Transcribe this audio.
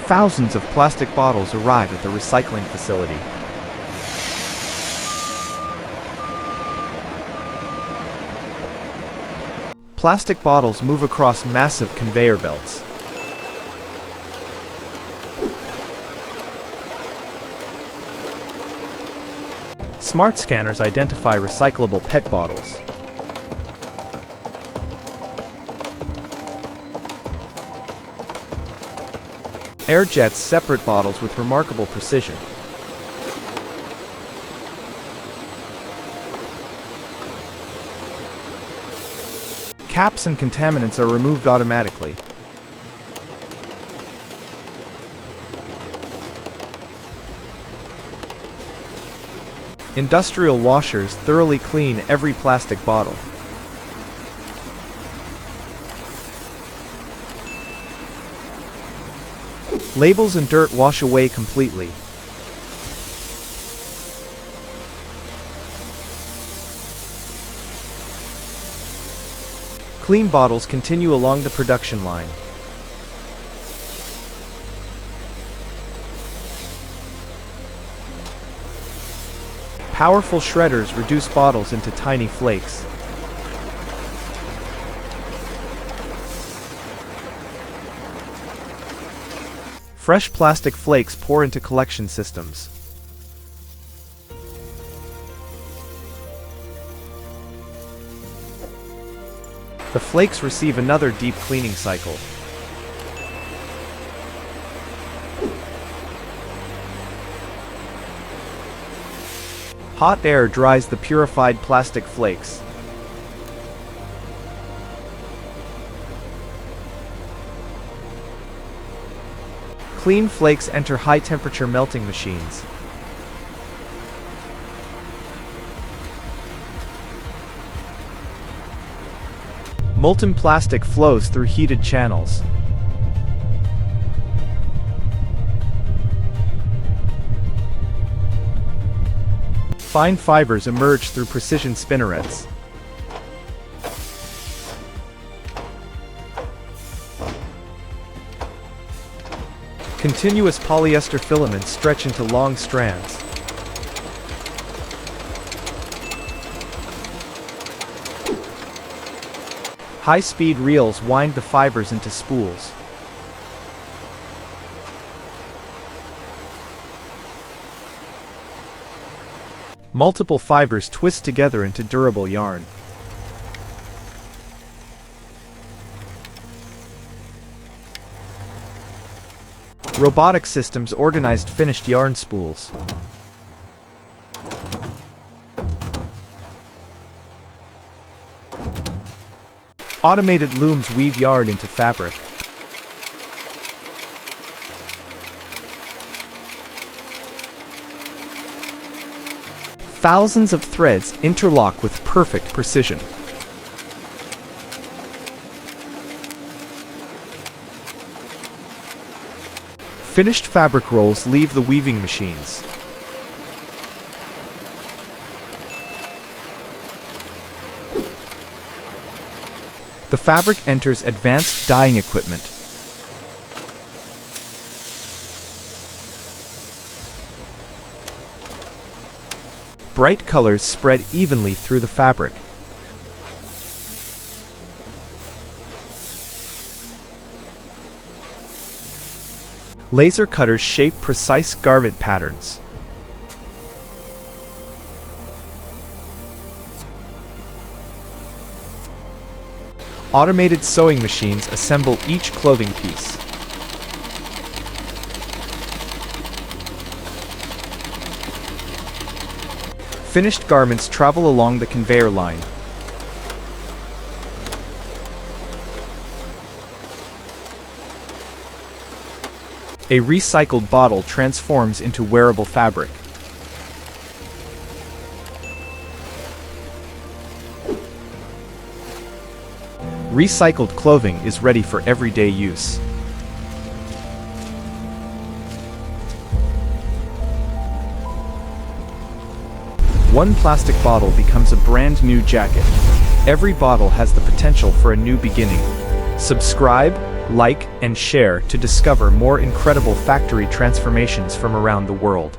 Thousands of plastic bottles arrive at the recycling facility. Plastic bottles move across massive conveyor belts. Smart scanners identify recyclable PET bottles. Air jets separate bottles with remarkable precision. Caps and contaminants are removed automatically. Industrial washers thoroughly clean every plastic bottle. Labels and dirt wash away completely. Clean bottles continue along the production line. Powerful shredders reduce bottles into tiny flakes. Fresh plastic flakes pour into collection systems. The flakes receive another deep cleaning cycle. Hot air dries the purified plastic flakes. Clean flakes enter high-temperature melting machines. Molten plastic flows through heated channels. Fine fibers emerge through precision spinnerets. Continuous polyester filaments stretch into long strands. High-speed reels wind the fibers into spools. Multiple fibers twist together into durable yarn. Robotic systems organized finished yarn spools. Automated looms weave yarn into fabric. Thousands of threads interlock with perfect precision. Finished fabric rolls leave the weaving machines. The fabric enters advanced dyeing equipment. Bright colors spread evenly through the fabric. Laser cutters shape precise garment patterns. Automated sewing machines assemble each clothing piece. Finished garments travel along the conveyor line. A recycled bottle transforms into wearable fabric. Recycled clothing is ready for everyday use. One plastic bottle becomes a brand new jacket. Every bottle has the potential for a new beginning. Subscribe, like, and share to discover more incredible factory transformations from around the world.